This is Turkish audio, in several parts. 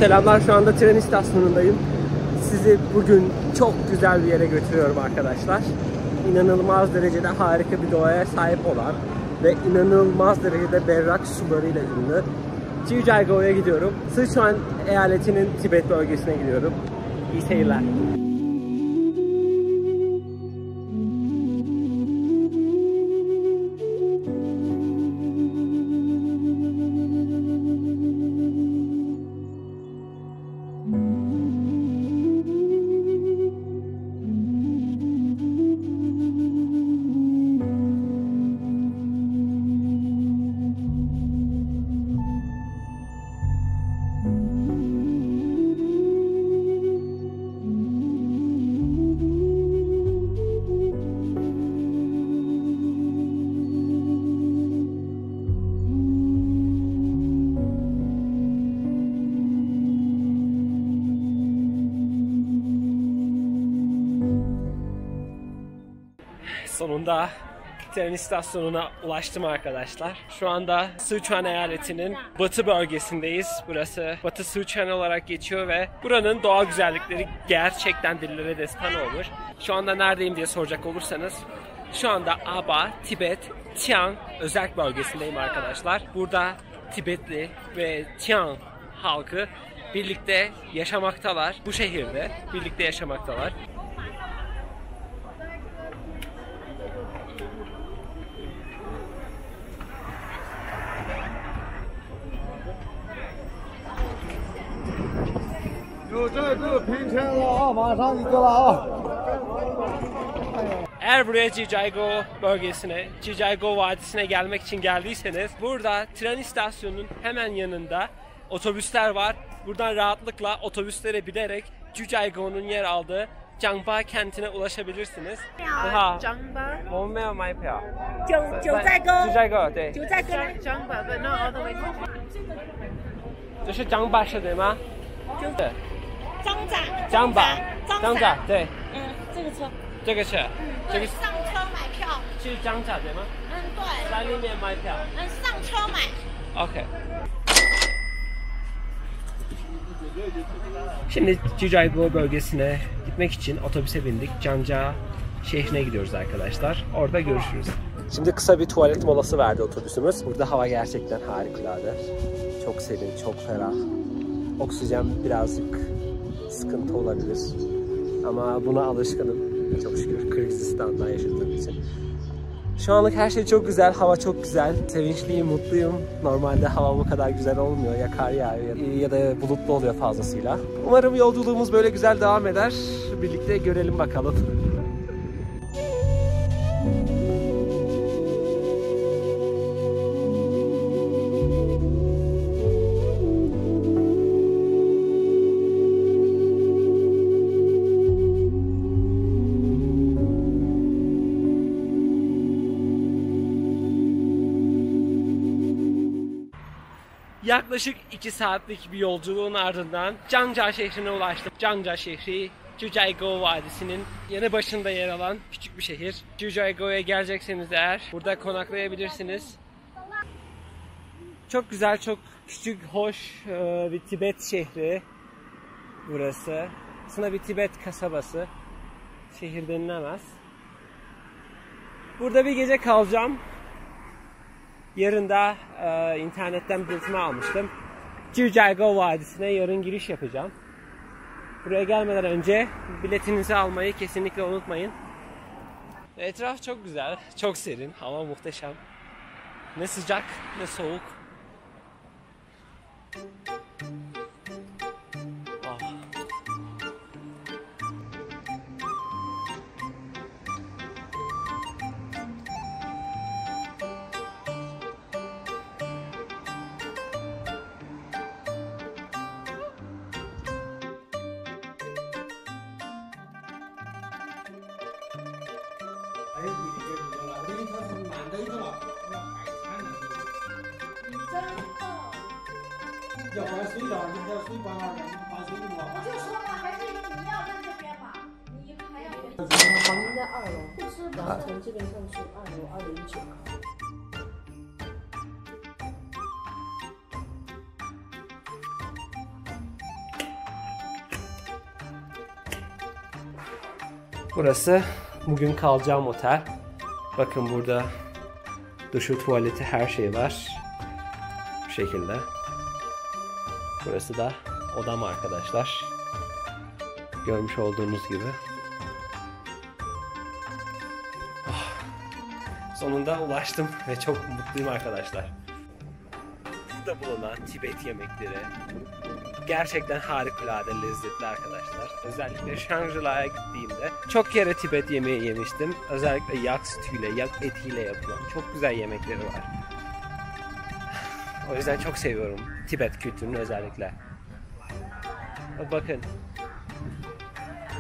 Selamlar, şu anda tren istasyonundayım. Sizi bugün çok güzel bir yere götürüyorum arkadaşlar. İnanılmaz derecede harika bir doğaya sahip olan ve inanılmaz derecede berrak sularıyla ünlü Jiuzhaigou'ya gidiyorum. Sichuan eyaletinin Tibet bölgesine gidiyorum. İyi seyirler. Sonunda tren istasyonuna ulaştım arkadaşlar. Şu anda Sichuan eyaletinin batı bölgesindeyiz. Burası Batı Sichuan olarak geçiyor ve buranın doğal güzellikleri gerçekten dillere destan olmuş. Şu anda neredeyim diye soracak olursanız, şu anda Aba, Tibet, Tian özerk bölgesindeyim arkadaşlar. Burada Tibetli ve Tian halkı birlikte yaşamaktalar. Bu şehirde birlikte yaşamaktalar. Eğer buraya Jiuzhaigou bölgesine, Jiuzhaigou Vadisi'ne gelmek için geldiyseniz, burada tren istasyonunun hemen yanında otobüsler var. Buradan rahatlıkla otobüslere binerek Jiuzhaigou'nun yer aldığı Zhangba kentine ulaşabilirsiniz. Zhangba. 我们没有买票。Jiuzhaigou. 对。Zhangba, but not all the way. 这是Zhangba市对吗？对。张仔，对。这个车。这个是。这个上车买票。是张仔对吗？对。在里面买票。上车买。OK. Şimdi Jiuzhaigou bölgesine gitmek için otobüse bindik. Zhangja şehrine gidiyoruz arkadaşlar. Orada görüşürüz. Şimdi kısa bir tuvalet molası verdi otobüsümüz. Burada hava gerçekten harikulade. Çok serin, çok ferah. Oksijen birazcık sıkıntı olabilir. Ama buna alışkınım. Çok şükür Kırgızistan'da yaşadığım için. Şu anlık her şey çok güzel, hava çok güzel. Sevinçliyim, mutluyum. Normalde hava bu kadar güzel olmuyor. Ya kar yağıyor ya da bulutlu oluyor fazlasıyla. Umarım yolculuğumuz böyle güzel devam eder. Birlikte görelim bakalım. Yaklaşık 2 saatlik bir yolculuğun ardından Zhangja şehrine ulaştım. Zhangja şehri, Jiuzhaigou Vadisi'nin yanı başında yer alan küçük bir şehir. Jiuzhaigou'ya gelecekseniz eğer burada konaklayabilirsiniz. Çok güzel, çok küçük, hoş bir Tibet şehri burası. Aslında bir Tibet kasabası. Şehir denilemez. Burada bir gece kalacağım. Yarın da internetten biletimi almıştım. Jiuzhaigou Vadisi'ne yarın giriş yapacağım. Buraya gelmeden önce biletinizi almayı kesinlikle unutmayın. Etraf çok güzel, çok serin, hava muhteşem. Ne sıcak ne soğuk. Burası bugün kalacağım otel. Bakın burada duşu, tuvaleti, her şey var. Bu şekilde. Burası da odam arkadaşlar. Görmüş olduğunuz gibi. Sonunda ulaştım ve çok mutluyum arkadaşlar. Burada bulunan Tibet yemekleri gerçekten harikulade lezzetli arkadaşlar. Özellikle Shangri-La'ya gittiğimde çok kere Tibet yemeği yemiştim. Özellikle yak sütüyle, yak etiyle yapılan çok güzel yemekleri var. O yüzden çok seviyorum Tibet kültürünü özellikle. Bakın.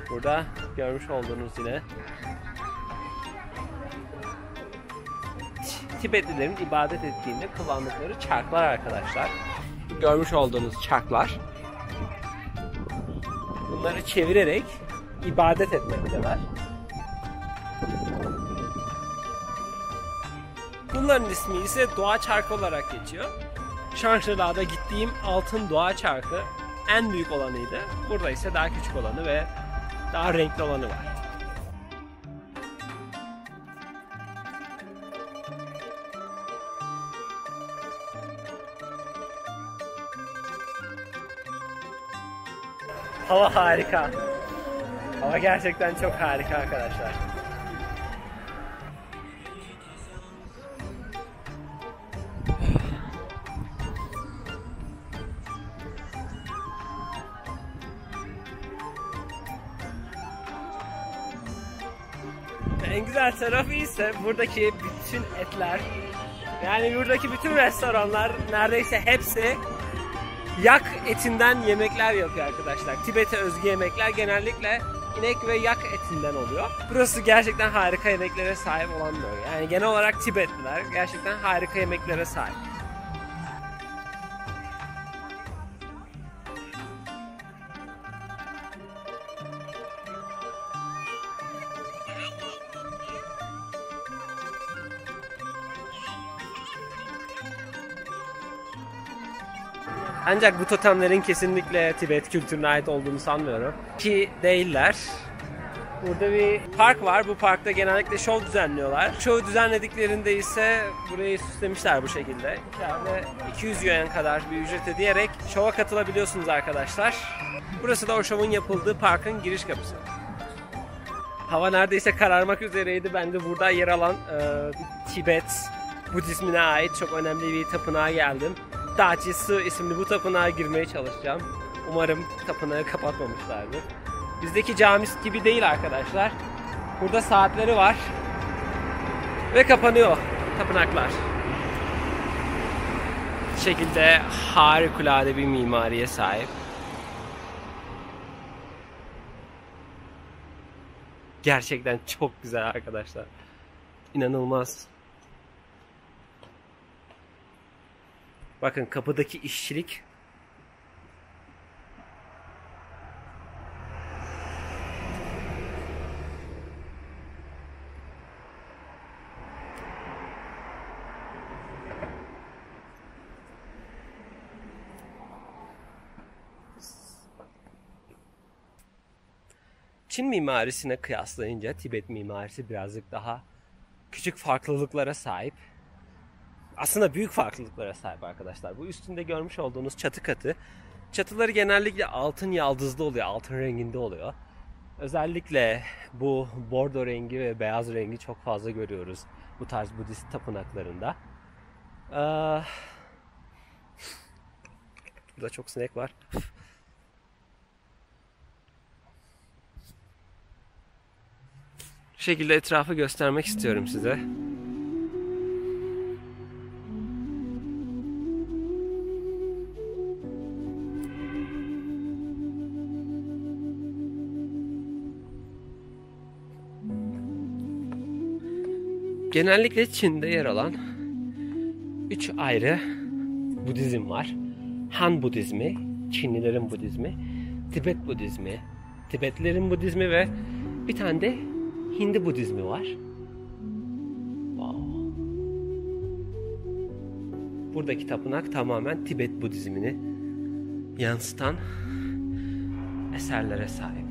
Burada görmüş olduğunuz yine Tibetlilerin ibadet ettiğinde kullandıkları çarklar arkadaşlar. Görmüş olduğunuz çarklar. Bunları çevirerek ibadet etmekteler. Bunların ismi ise dua çarkı olarak geçiyor. Shangri-La'da gittiğim altın dua çarkı en büyük olanıydı. Burada ise daha küçük olanı ve daha renkli olanı var. Hava harika. Hava gerçekten çok harika arkadaşlar. En güzel tarafı ise buradaki bütün etler, yani buradaki bütün restoranlar neredeyse hepsi yak etinden yemekler yapıyor arkadaşlar. Tibet'e özgü yemekler genellikle inek ve yak etinden oluyor. Burası gerçekten harika yemeklere sahip olan bir bölge. Yani genel olarak Tibetliler gerçekten harika yemeklere sahip. Ancak bu totemlerin kesinlikle Tibet kültürüne ait olduğunu sanmıyorum. Ki değiller. Burada bir park var. Bu parkta genellikle şov düzenliyorlar. Şov düzenlediklerinde ise burayı süslemişler bu şekilde. İçeride 200 yuan kadar bir ücret ödeyerek şova katılabiliyorsunuz arkadaşlar. Burası da o şovun yapıldığı parkın giriş kapısı. Hava neredeyse kararmak üzereydi. Ben de burada yer alan Tibet Budizmine ait çok önemli bir tapınağa geldim. Dachi Sı isimli bu tapınağa girmeye çalışacağım. Umarım tapınağı kapatmamışlardır. Bizdeki cami gibi değil arkadaşlar. Burada saatleri var. Ve kapanıyor tapınaklar. Bu şekilde harikulade bir mimariye sahip. Gerçekten çok güzel arkadaşlar. İnanılmaz. Bakın kapıdaki işçilik. Çin mimarisine kıyaslayınca Tibet mimarisi birazcık daha küçük farklılıklara sahip. Aslında büyük farklılıklara sahip arkadaşlar. Bu üstünde görmüş olduğunuz çatı katı. Çatıları genellikle altın yaldızlı oluyor, altın renginde oluyor. Özellikle bu bordo rengi ve beyaz rengi çok fazla görüyoruz bu tarz Budist tapınaklarında. Burada çok sinek var. Bu şekilde etrafı göstermek istiyorum size. Genellikle Çin'de yer alan 3 ayrı Budizm var. Han Budizmi, Çinlilerin Budizmi, Tibet Budizmi, Tibetlilerin Budizmi ve bir tane de Hindi Budizmi var. Wow. Buradaki tapınak tamamen Tibet Budizmini yansıtan eserlere sahip.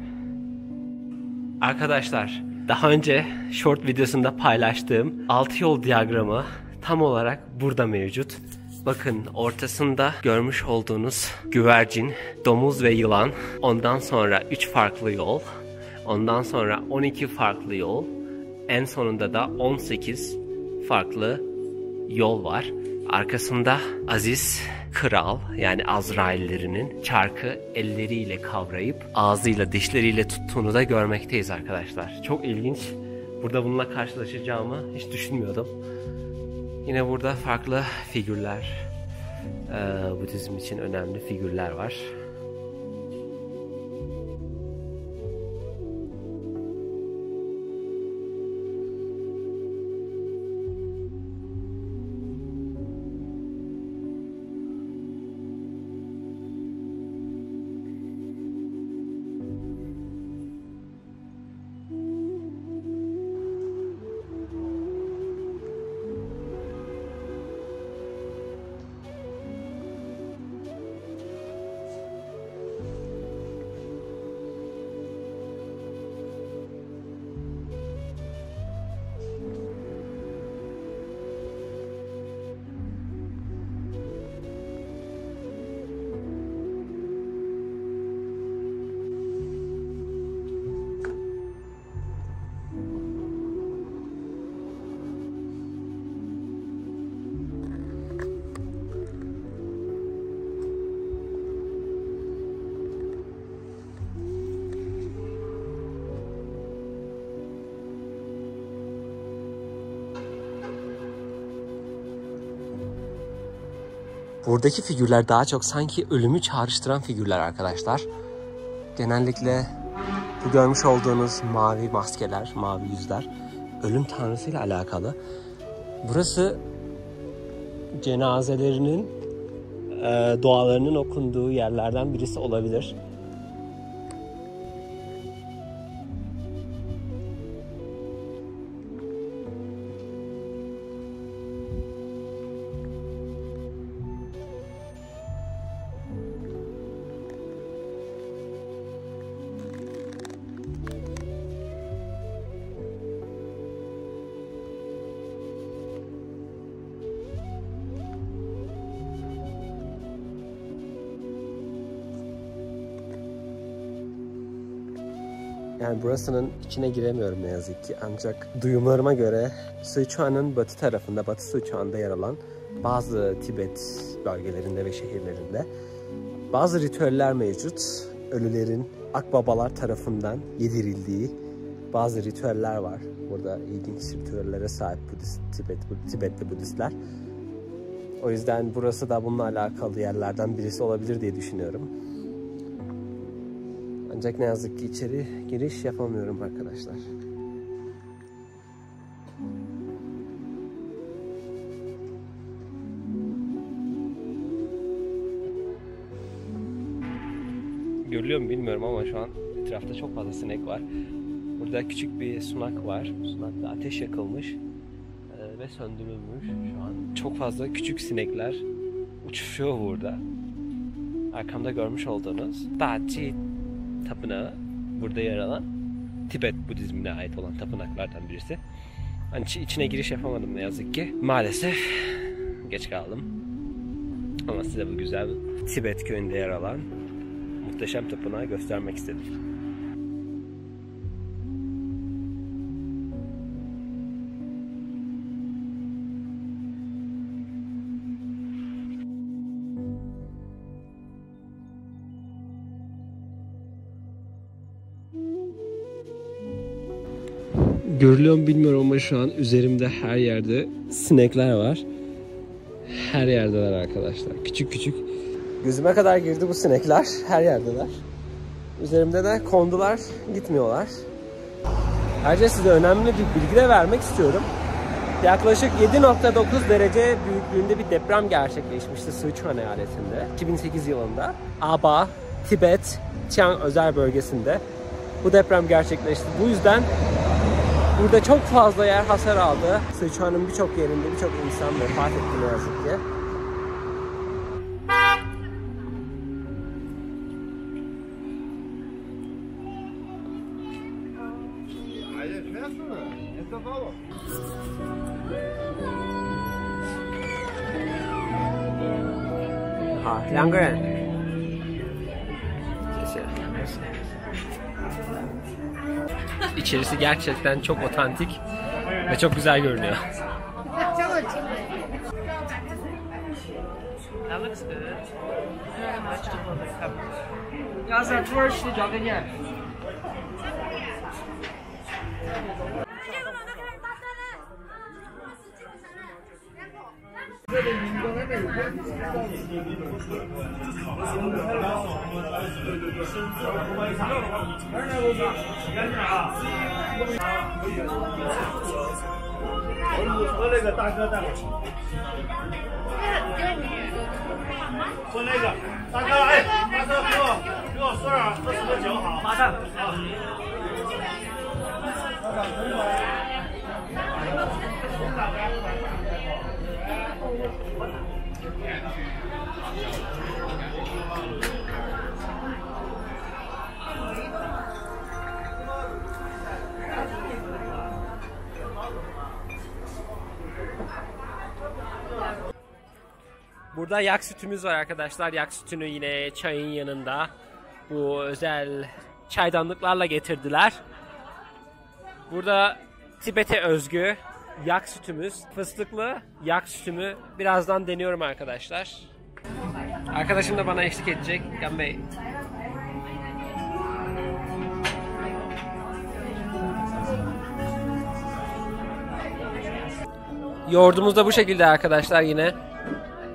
Arkadaşlar, daha önce short videosunda paylaştığım 6 yol diyagramı tam olarak burada mevcut. Bakın, ortasında görmüş olduğunuz güvercin, domuz ve yılan. Ondan sonra 3 farklı yol. Ondan sonra 12 farklı yol. En sonunda da 18 farklı yol var. Arkasında Aziz Kral, yani Azraillerinin çarkı elleriyle kavrayıp ağzıyla, dişleriyle tuttuğunu da görmekteyiz arkadaşlar. Çok ilginç. Burada bununla karşılaşacağımı hiç düşünmüyordum. Yine burada farklı figürler, Budizm için önemli figürler var. Buradaki figürler daha çok sanki ölümü çağrıştıran figürler arkadaşlar. Genellikle bu görmüş olduğunuz mavi maskeler, mavi yüzler ölüm tanrısıyla alakalı. Burası cenazelerinin dualarının okunduğu yerlerden birisi olabilir. Yani burasının içine giremiyorum ne yazık ki. Ancak duyumlarıma göre Sichuan'ın batı tarafında, Batı Sichuan'da yer alan bazı Tibet bölgelerinde ve şehirlerinde bazı ritüeller mevcut. Ölülerin akbabalar tarafından yedirildiği bazı ritüeller var. Burada ilginç ritüellere sahip Tibetli Budistler. O yüzden burası da bununla alakalı yerlerden birisi olabilir diye düşünüyorum. Ancak ne yazık ki içeri giriş yapamıyorum arkadaşlar. Görülüyor mu bilmiyorum ama şu an etrafta çok fazla sinek var. Burada küçük bir sunak var. Sunakta ateş yakılmış ve söndürülmüş şu an. Çok fazla küçük sinekler uçuşuyor burada. Arkamda görmüş olduğunuz Dachi tapınağı burada yer alan Tibet Budizmine ait olan tapınaklardan birisi. Hani içine giriş yapamadım ne yazık ki. Maalesef geç kaldım. Ama size bu güzel Tibet köyünde yer alan muhteşem tapınağı göstermek istedim. Görülüyor mu bilmiyorum ama şu an üzerimde her yerde sinekler var. Her yerdeler arkadaşlar. Küçük küçük. Gözüme kadar girdi bu sinekler. Her yerdeler. Üzerimde de kondular, gitmiyorlar. Ayrıca size önemli bir bilgi de vermek istiyorum. Yaklaşık 7.9 derece büyüklüğünde bir deprem gerçekleşmişti Sichuan eyaletinde 2008 yılında. Aba, Tibet, Chiang özel bölgesinde bu deprem gerçekleşti. Bu yüzden burada çok fazla yer hasar aldı. Sichuan'ın birçok yerinde birçok insan vefat etti ne yazık ki. 好，2个人。谢谢。İçerisi gerçekten çok otantik ve çok güzel görünüyor. That looks good. Vegetable that covers. 要是土耳其的交给你。和那个大哥带我。喝那个，大哥，哎，大哥给我说点喝什么酒好？马上啊。Burada yak sütümüz var arkadaşlar. Yak sütünü yine çayın yanında bu özel çaydanlıklarla getirdiler. Burada Tibet'e özgü yak sütümüz, fıstıklı yak sütümü birazdan deniyorum arkadaşlar. Arkadaşım da bana eşlik edecek. Gan Bey. Yoğurdumuz da bu şekilde arkadaşlar yine.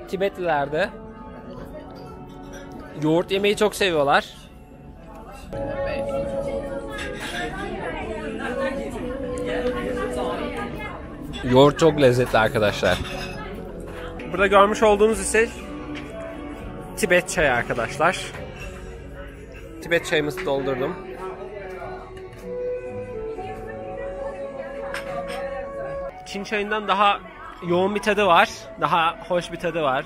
Tibetlilerde yoğurt yemeyi çok seviyorlar. Yoğurt çok lezzetli arkadaşlar. Burada görmüş olduğunuz ise Tibet çayı arkadaşlar. Tibet çayımızı doldurdum. Çin çayından daha yoğun bir tadı var. Daha hoş bir tadı var.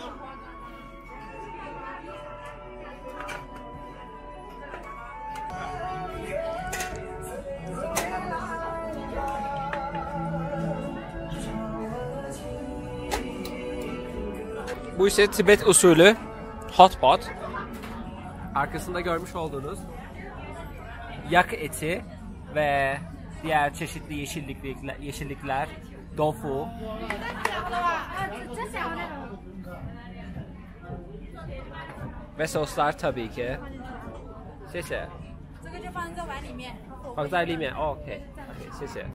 Bu ise Tibet usulü hot pot. Arkasında görmüş olduğunuz yak eti ve diğer çeşitli yeşillikler, tofu. Ve soslar tabii ki. 谢谢。这个就放在这碗里面。放在里面 ，OK， 谢谢。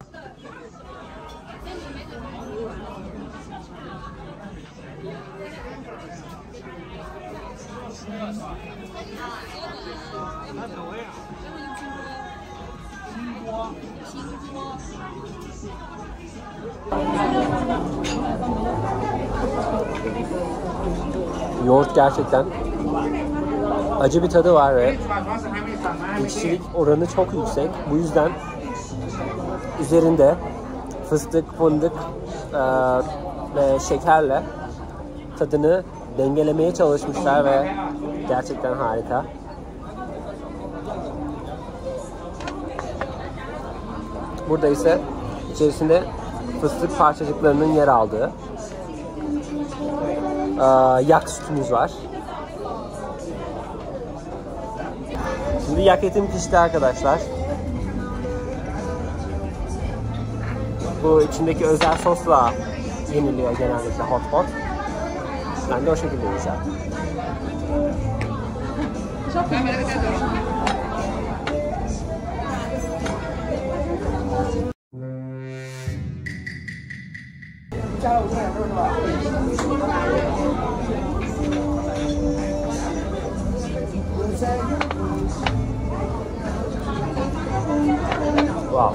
Yoğurt gerçekten acı bir tadı var ve ekşilik oranı çok yüksek. Bu yüzden üzerinde fıstık, fındık ve şekerle tadını dengelemeye çalışmışlar ve gerçekten harika. Burada ise içerisinde fıstık parçacıklarının yer aldığı yak sütümüz var. Şimdi yak etim pişti arkadaşlar. Bu içindeki özel sosla yeniliyor genellikle hot pot. Ben de o şekilde yiyeceğim. Wow.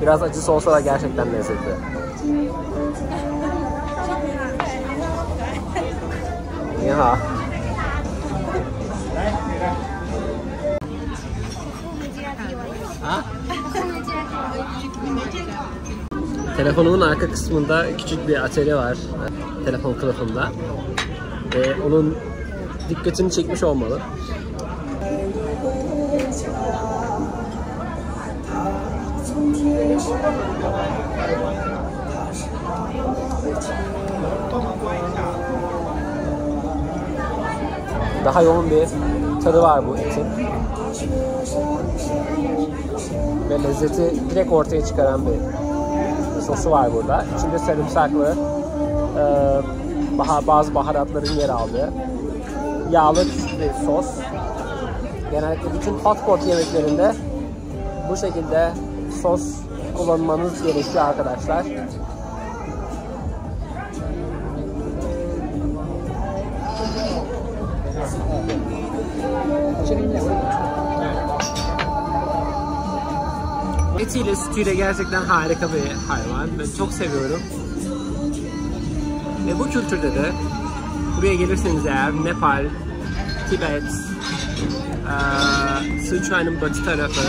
Biraz acısı olsa da gerçekten lezzetli. Ya. Ha? Telefonumun arka kısmında küçük bir atölye var. Telefon kılıfında. Ve onun dikkatini çekmiş olmalı. Daha yoğun bir tadı var bu etin. Ve lezzeti direkt ortaya çıkaran bir sosu var burada. İçinde sarımsaklı, bazı baharatların yer aldığı yağlı bir sos. Genellikle bütün hot pot yemeklerinde bu şekilde sos kullanmanız gerekiyor arkadaşlar. Etiyle sütüyle gerçekten harika bir hayvan. Ben çok seviyorum. Ve bu kültürde de buraya gelirseniz eğer Nepal, Tibet, Sichuan'ın batı tarafı,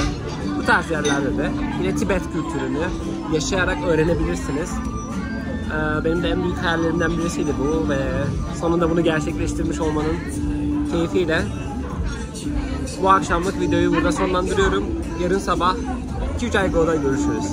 bu tarz yerlerde de yine Tibet kültürünü yaşayarak öğrenebilirsiniz. Benim de en büyük hayallerimden birisiydi bu ve sonunda bunu gerçekleştirmiş olmanın keyfiyle bu akşamlık videoyu burada sonlandırıyorum. Yarın sabah Kyujai-go'da görüşürüz.